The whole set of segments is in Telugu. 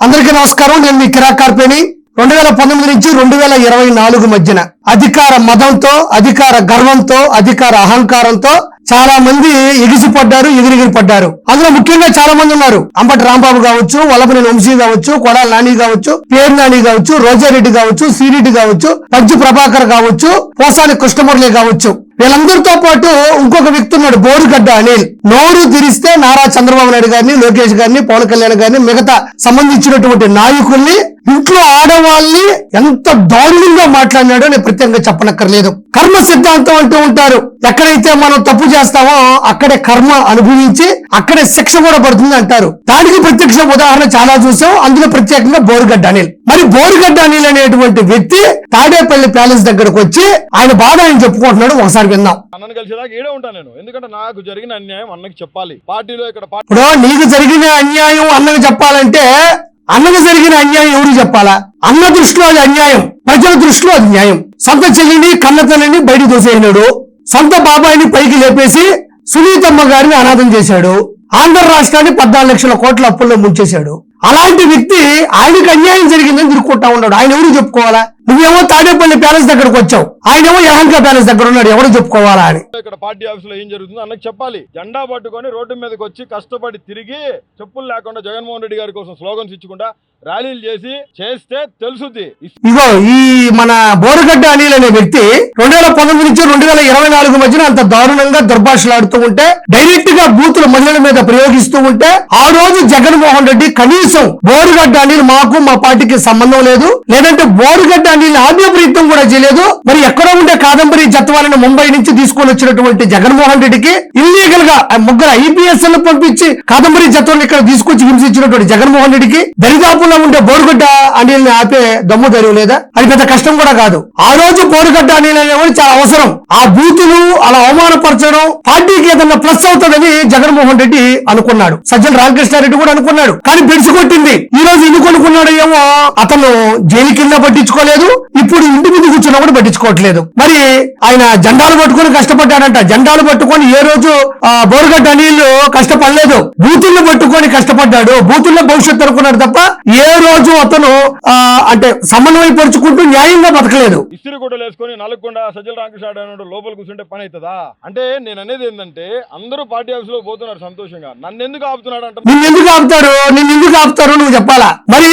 అందరికీ నమస్కారం. నేను మీ కిరాక్ కార్పేని. 2019 నుంచి 2024 మధ్యన అధికార మదంతో, అధికార గర్వంతో, అధికార అహంకారంతో చాలా మంది ఎగిసిపడ్డారు, ఎగిరిగిరిపడ్డారు. అందులో ముఖ్యంగా చాలా మంది ఉన్నారు. అంబటి రాంబాబు కావచ్చు, వల్లభనేని వంశీ కావచ్చు, కొడాలి నాని కావచ్చు, పేరు నాని కావచ్చు, రోజారెడ్డి కావచ్చు, సిరెడ్డి కావచ్చు, పజ్జి ప్రభాకర్ కావచ్చు, పోసాని కృష్ణమురళి కావచ్చు. వీళ్ళందరితో పాటు ఇంకొక వ్యక్తి ఉన్నాడు, బోరుగడ్డ అనిల్. నోరు తెరిస్తే నారా చంద్రబాబు నాయుడు గారిని, లోకేష్ గారిని, పవన్ కళ్యాణ్ గారిని, మిగతా సంబంధించినటువంటి నాయకుల్ని, ఇంట్లో ఆడవాళ్ళని ఎంత దారుణంగా మాట్లాడినాడో నేను ప్రత్యేకంగా చెప్పనక్కర్లేదు. కర్మ సిద్ధాంతం అంటూ ఉంటారు. ఎక్కడైతే మనం తప్పు చేస్తామో అక్కడే కర్మ అనుభవించి అక్కడే శిక్ష కూడా పడుతుంది అంటారు. దానికి ప్రత్యక్ష ఉదాహరణ చాలా చూసాం. అందులో ప్రత్యేకంగా బోరుగడ్డ అనిల్. మరి బోరుగడ్డ అనిల్ అనేటువంటి వ్యక్తి తాడేపల్లి ప్యాలెస్ దగ్గరకు వచ్చి ఆయన బాధ ఆయన చెప్పుకుంటున్నాడు. ఒకసారి విందాం. అన్నను కలిసేదాకా ఈడే ఉంటాను నేను. ఎందుకంటే నాకు జరిగిన అన్యాయం అన్నకి చెప్పాలి. పార్టీలో ఇక్కడ ఇప్పుడు నీకు జరిగిన అన్యాయం అన్నకు చెప్పాలంటే అన్నకు జరిగిన అన్యాయం ఎవరు చెప్పాలా? అన్న దృష్టిలో అది అన్యాయం, ప్రజల దృష్టిలో అది న్యాయం. సొంత చెల్లిని, కన్న తల్లిని బయట దోసేసినాడు. సొంత బాబాయిని పైకి లేపేసి సునీతమ్మ గారిని అనాథం చేశాడు. ఆంధ్ర రాష్ట్రాన్ని 14 లక్షల కోట్ల అప్పుల్లో ముంచేశాడు. అలాంటి వ్యక్తి ఆయనకు అన్యాయం జరిగిందని తిరుక్కుంటా ఉన్నాడు. ఆయన ఎవరు చెప్పుకోవాలా? నువ్వేమో తాడేపల్లి ప్యాలెస్ దగ్గరకు వచ్చావు, ఆయనేమో యలహంక ప్యాలెస్ దగ్గర ఉన్నాడు. ఎవరు చెప్పుకోవాలా అని ఇక్కడ పార్టీ ఆఫీస్ లో ఏం జరుగుతుందో అన్నకి చెప్పాలి. జెండా పట్టుకొని రోడ్డు మీదకి వచ్చి కష్టపడి తిరిగి చెప్పులు లేకుండా జగన్మోహన్ రెడ్డి గారి కోసం స్లోగన్స్ ఇచ్చుకుంటా ర్యాలీలు చేస్తే తెలుసుద్ది. ఇగో ఈ మన బోరుగడ్డ అనిల్ అనే వ్యక్తి 2019 నుంచి 2024 మధ్యన అంత దారుణంగా దుర్భాషలాడుతూ ఉంటే, డైరెక్ట్ గా బూతుల మహిళల మీద ప్రయోగిస్తూ ఉంటే, ఆ రోజు జగన్మోహన్ రెడ్డి కనీసం బోరుగడ్డ అనిల్ మాకు మా పార్టీకి సంబంధం లేదు, లేదంటే బోరుగడ్డ అనిల్ ఆద్య ప్రయత్నం కూడా చేయలేదు. మరి ఎక్కడో ఉండే కాదంబరి జత్వాలను ముంబై నుంచి తీసుకొని వచ్చినటువంటి జగన్మోహన్ రెడ్డికి ఇల్లీగల్ గా ముగ్గురు IPS పంపించి కాదంబరి జత్వాలను ఇక్కడ తీసుకొచ్చి హింసించినటువంటి జగన్మోహన్ రెడ్డికి దరిదాపుల్లో ఉండే బోరుగడ్డ అనిల్ ని ఆపే దమ్ము ధైర్యం లేదా? అది పెద్ద కష్టం కూడా కాదు. ఆ రోజు బోరుగడ్డ అనిల్ అనేవాడు చాలా అవసరం. ఆ బూతులు అలా అవమానపరచడం పార్టీకి ఏదన్నా ప్లస్ అవుతుందని జగన్మోహన్ రెడ్డి అనుకున్నాడు. సజ్జల రామకృష్ణారెడ్డి కూడా అనుకున్నాడు. కానీ బెడిసి కొట్టింది. ఈ రోజు ఎందుకు అనుకున్నాడు ఏమో, అతను జైలు కింద పట్టించుకోలేదు, ఇప్పుడు ఇంటి మీద కూర్చున్నా కూడా పట్టించుకోవట్లేదు. మరి ఆయన జెండాలు పట్టుకొని కష్టపడ్డాడంట. జెండాలు పట్టుకొని ఏ రోజు బోరుగడ్డ అనిల్ కష్టపడలేదు, బూతుల్లో పట్టుకొని కష్టపడ్డాడు. బూతుల్లో భవిష్యత్తు అనుకున్నాడు తప్ప ఏ రోజు అతను అంటే సమన్వయపరుచుకుంటూ న్యాయంగా బతకలేదు. ఇస్త్రీ గుడ్డలు వేసుకొని నలుగుకుండా సజ్జల రామకృష్ణ లోపల కూర్చుంటే పని అవుతుందా? అంటే నేను అనేది ఏంటంటే అందరూ పార్టీ ఆఫీస్ లో పోతున్నారు సంతోషంగా, నన్ను ఎందుకు ఆపుతున్నాడు అంటే నిన్ను ఎందుకు ఆపుతారు నువ్వు చెప్పాలా? మరి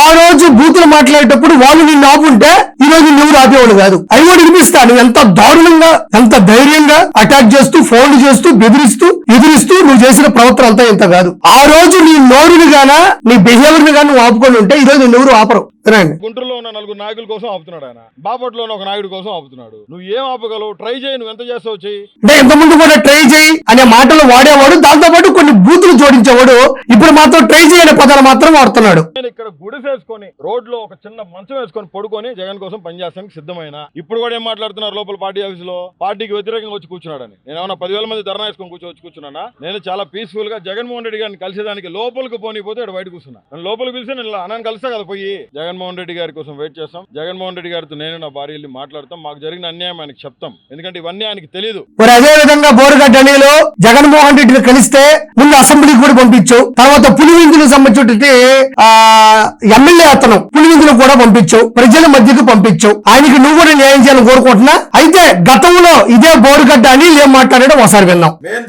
ఆ రోజు బూతులు మాట్లాడేటప్పుడు వాళ్ళు నిన్ను ఆపుంటే ఈ రోజు నువ్వు ఆపేవాడు కాదు. అవి కూడా వినిపిస్తాను. ఎంత దారుణంగా, ఎంత ధైర్యంగా అటాక్ చేస్తూ, ఫోన్లు చేస్తూ, బెదిరిస్తూ, ఎదిరిస్తూ నువ్వు చేసిన ప్రవర్తన అంతా ఇంత కాదు. ఆ రోజు నీ నోరుని గానా, నీ బిహేవియర్ ని గానీ నువ్వు ఆపుకొని ఉంటే ఈ రోజు నువ్వు ఆపరు. గుంటూరులో ఉన్న 4 నాయకుల కోసం ఆపుతున్నాడు ఆయన, బాపట్లో ఉన్న ఒక నాయుడు కోసం ఆపుతున్నాడు. నువ్వు ఏం ఆపగలవు? ట్రై చేయి, నువ్వు ఎంత చేస్తావు చెయ్యి. అంటే ఇంతకుముందు కూడా ట్రై చేయి అనే మాటలు వాడేవాడు, దాంతో పాటు కొన్ని బూతులు జోడించేవాడు. ఇప్పుడు మాత్రం ట్రై చేయి అనే పదాలు మాత్రం వాడుతున్నాడు. నేను ఇక్కడ గుడిసేసుకొని రోడ్ లో ఒక చిన్న మంచం వేసుకొని పడుకొని జగన్ కోసం పనిచేస్తానికి సిద్ధమైన ఇప్పుడు కూడా ఏం మాట్లాడుతున్నారు లోపల పార్టీ ఆఫీస్ లో? పార్టీకి వ్యతిరేకంగా వచ్చి కూర్చున్నాడని. నేను ఏమన్నా 10,000 మంది ధర్నా వేసుకొని వచ్చి కూర్చున్నా? నేను చాలా పీస్ఫుల్ గా జగన్మోహన్ రెడ్డి గారిని కలిసేదానికి లోపలికి పోనీపోతే ఇక్కడ బయట కూర్చున్నా. నేను లోపలికి పిలిచి నేను అన్నాను కలిసా కదా పోయి. జగన్మోహన్ రెడ్డి గారి కోసం వెయిట్ చేస్తాం. జగన్మోహన్ రెడ్డి గారితో నేను నా భార్య వెళ్ళి మాట్లాడతాం. మాకు జరిగిన అన్యాయం ఆయనకి చెప్తాం. ఎందుకంటే ఇవన్నీ ఆయనకి తెలియదు. అదే విధంగా బోరుగడ్డ అనిల్ జగన్మోహన్ రెడ్డిని కలిస్తే ముందు అసెంబ్లీకి కూడా పంపించు, తర్వాత పులివెందులకు సంబంధించి ఎమ్మెల్యే అతను పులివెందులకు కూడా పంపించు, ప్రజల మధ్యకు పంపించు. ఆయనకి నువ్వు కూడా న్యాయం చేయాలని కోరుకుంటున్నా. అయితే గతంలో ఇదే బోరుగడ్డ అనిల్ ఏం మాట్లాడాడో ఒకసారి విన్నాం. నేను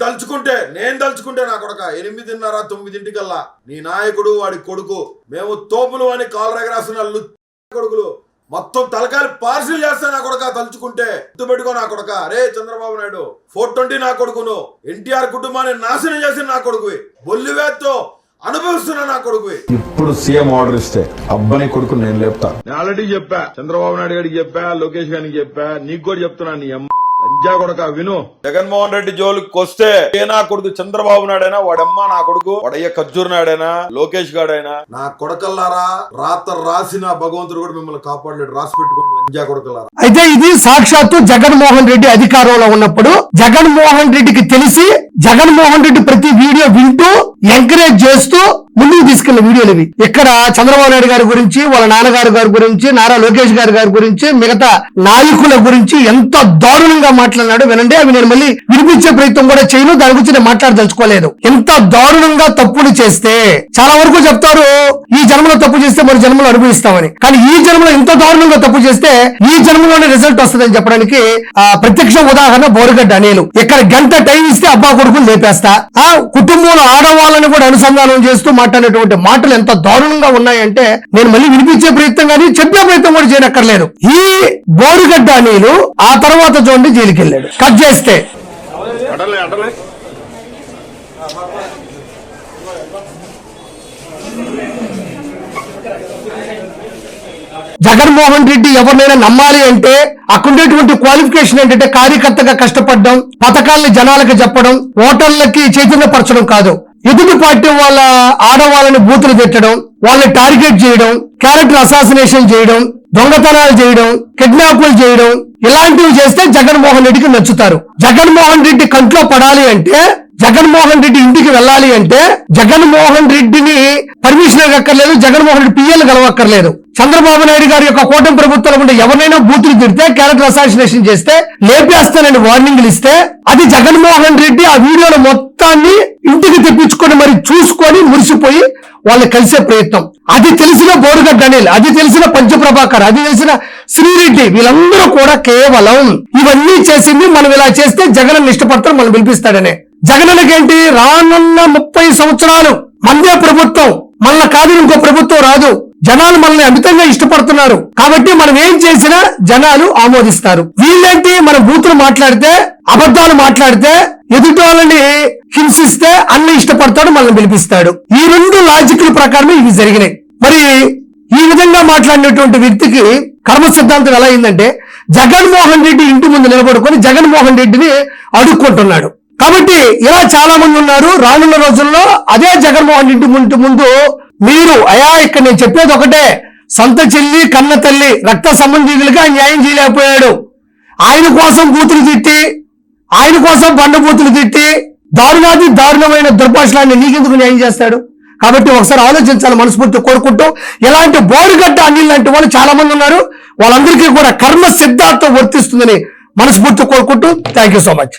తలుచుకుంటే నా కొడుక 8:30-9 నీ నాయకుడు వాడి కొడుకు మేము తోపులు అని కాలు రగరాసిన కొడుకులు మొత్తం తలకాయలు పార్సిల్ చేస్తా నా కొడుక. తలుచుకుంటే గుర్తుపెట్టుకో నా కొడుక. రే చంద్రబాబు నాయుడు 420 నా కొడుకును, NTR కుటుంబాన్ని నాశనం చేసిన నా కొడుకు, బొల్లివేత్తో అనుభవిస్తున్నా నా కొడుకు. ఇప్పుడు సీఎం ఆర్డర్ ఇస్తే అబ్బాయి కొడుకు నేను లేపుతా. నేను ఆల్రెడీ చెప్పా, చంద్రబాబు నాయుడు గారికి చెప్పా, లోకేష్ గారికి చెప్పా, నీకు కూడా చెప్తున్నా. నీ అమ్మ లంజా కొడుక విను. జగన్మోహన్ రెడ్డి జోలికి వస్తే ఏ నా కొడుకు చంద్రబాబు నాయుడైనా, వాడమ్మ నా కొడుకు, వాడయ్య ఖర్జూర్ నాయుడైనా, లోకేష్ గాడైనా నా కొడకల్లారా, రాత రాసిన భగవంతుడు కూడా మిమ్మల్ని కాపాడలేడు. రాసి పెట్టుకోండి లంజా కొడుకల్లారా. అయితే ఇది సాక్షాత్తు జగన్మోహన్ రెడ్డి అధికారంలో ఉన్నప్పుడు జగన్మోహన్ రెడ్డికి తెలిసి జగన్మోహన్ రెడ్డి ప్రతి వీడియో వింటూ ఎంకరేజ్ చేస్తూ ముందుకు తీసుకెళ్లిన వీడియోలు ఇవి. ఇక్కడ చంద్రబాబు నాయుడు గారి గురించి, వాళ్ళ నాన్నగారు గారి గురించి, నారా లోకేష్ గారి గురించి, మిగతా నాయకుల గురించి ఎంత దారుణంగా మాట్లాడినాడు వినండి. అవి నేను మళ్ళీ వినిపించే ప్రయత్నం కూడా చేయను, దాని గురించి నేను మాట్లాడదలుచుకోలేదు. ఎంత దారుణంగా తప్పులు చేస్తే చాలా వరకు చెప్తారు ఈ జన్మలో తప్పు చేస్తే మరి జన్మలో అనుభవిస్తామని, కానీ ఈ జన్మలో ఇంత దారుణంగా తప్పు చేస్తే ఈ జన్మలోనే రిజల్ట్ వస్తుందని చెప్పడానికి ప్రత్యక్ష ఉదాహరణ బోరుగడ్డ అనిలు. ఇక్కడ గంట టైం ఇస్తే అబ్బా కొడుకులు లేపేస్తా, కుటుంబంలో ఆడవాళ్ళని కూడా అనుసంధానం చేస్తూ మాట్లాడేటువంటి మాటలు ఎంత దారుణంగా ఉన్నాయంటే నేను మళ్ళీ వినిపించే ప్రయత్నం కానీ చెప్పే ప్రయత్నం కూడా చేయనక్కర్లేదు. ఈ బోరుగడ్డ అనిలు ఆ తర్వాత చూడండి జైలుకి వెళ్ళాడు. కట్ చేస్తే జగన్మోహన్ రెడ్డి ఎవరినైనా నమ్మాలి అంటే అక్కడుండేటువంటి క్వాలిఫికేషన్ ఏంటంటే కార్యకర్తగా కష్టపడడం, పథకాలని జనాలకు చెప్పడం, ఓటర్లకి చైతన్యపరచడం కాదు. ఎదుటి పార్టీ వాళ్ళ ఆడవాళ్ళని బూతులు పెట్టడం, వాళ్ళని టార్గెట్ చేయడం, క్యారెక్టర్ అసాసినేషన్ చేయడం, దొంగతనాలు చేయడం, కిడ్నాపులు చేయడం, ఇలాంటివి చేస్తే జగన్మోహన్ రెడ్డికి నచ్చుతారు. జగన్మోహన్ రెడ్డి కంట్లో పడాలి అంటే, జగన్మోహన్ రెడ్డి ఇంటికి వెళ్ళాలి అంటే జగన్మోహన్ రెడ్డిని పర్మిషన్ అక్కర్లేదు, జగన్మోహన్ రెడ్డి పిఎల్ కలవక్కర్లేదు. చంద్రబాబు నాయుడు గారి యొక్క కూటమి ప్రభుత్వంలో ఉంటే ఎవరినైనా బూతులు తిడితే, క్యారెక్టర్ అసాసినేషన్ చేస్తే లేపేస్తానని వార్నింగ్లు ఇస్తే అది జగన్మోహన్ రెడ్డి ఆ వీడియోల మొత్తాన్ని ఇంటికి తెప్పించుకొని మరి చూసుకొని మురిసిపోయి వాళ్ళు కలిసే ప్రయత్నం. అది తెలిసిన బోరుగడ్డ అనిల్, అది తెలిసిన పంచప్రభాకర్, అది తెలిసిన శ్రీరెడ్డి, వీళ్ళందరూ కూడా కేవలం ఇవన్నీ చేసింది మనం ఇలా చేస్తే జగన్ ఇష్టపడతారు, మనం పిలిపిస్తాడనే. జగన్కేంటి రానున్న 30 సంవత్సరాలు మనదే ప్రభుత్వం, మన కాదు ఇంకో ప్రభుత్వం రాదు, జనాలు మనల్ని అమితంగా ఇష్టపడుతున్నారు కాబట్టి మనం ఏం చేసినా జనాలు ఆమోదిస్తారు. వీళ్ళేంటి మన బూతులు మాట్లాడితే, అబద్ధాలు మాట్లాడితే, ఎదుటి వాళ్ళని హింసిస్తే అన్ని ఇష్టపడతాడు, మనల్ని పిలిపిస్తాడు. ఈ రెండు లాజిక్ల ప్రకారమే ఇవి జరిగినాయి. మరి ఈ విధంగా మాట్లాడినటువంటి వ్యక్తికి కర్మ సిద్ధాంతం ఎలా అయిందంటే జగన్మోహన్ రెడ్డి ఇంటి ముందు నిలబడుకొని జగన్మోహన్ రెడ్డిని అడుక్కుంటున్నాడు. కాబట్టి ఇలా చాలా మంది ఉన్నారు. రానున్న రోజుల్లో అదే జగన్మోహన్ రెడ్డి ముందు మీరు అయా ఇక్కడ నేను చెప్పేది ఒకటే, సొంత చెల్లి కన్న తల్లి రక్త సంబంధికులుగా న్యాయం చేయలేకపోయాడు. ఆయన కోసం బూతులు తిట్టి, ఆయన కోసం బండ బూతులు తిట్టి దారుణాది దారుణమైన దుర్భాషలాన్ని నీకెందుకు న్యాయం చేస్తాడు? కాబట్టి ఒకసారి ఆలోచించాలి మనస్ఫూర్తి కోరుకుంటూ. ఇలాంటి బోరుగడ్డ అనిల్ లాంటి వాళ్ళు చాలా మంది ఉన్నారు. వాళ్ళందరికీ కూడా కర్మ సిద్ధాంతం వర్తిస్తుందని మనస్ఫూర్తి కోరుకుంటూ థ్యాంక్ యూ సో మచ్.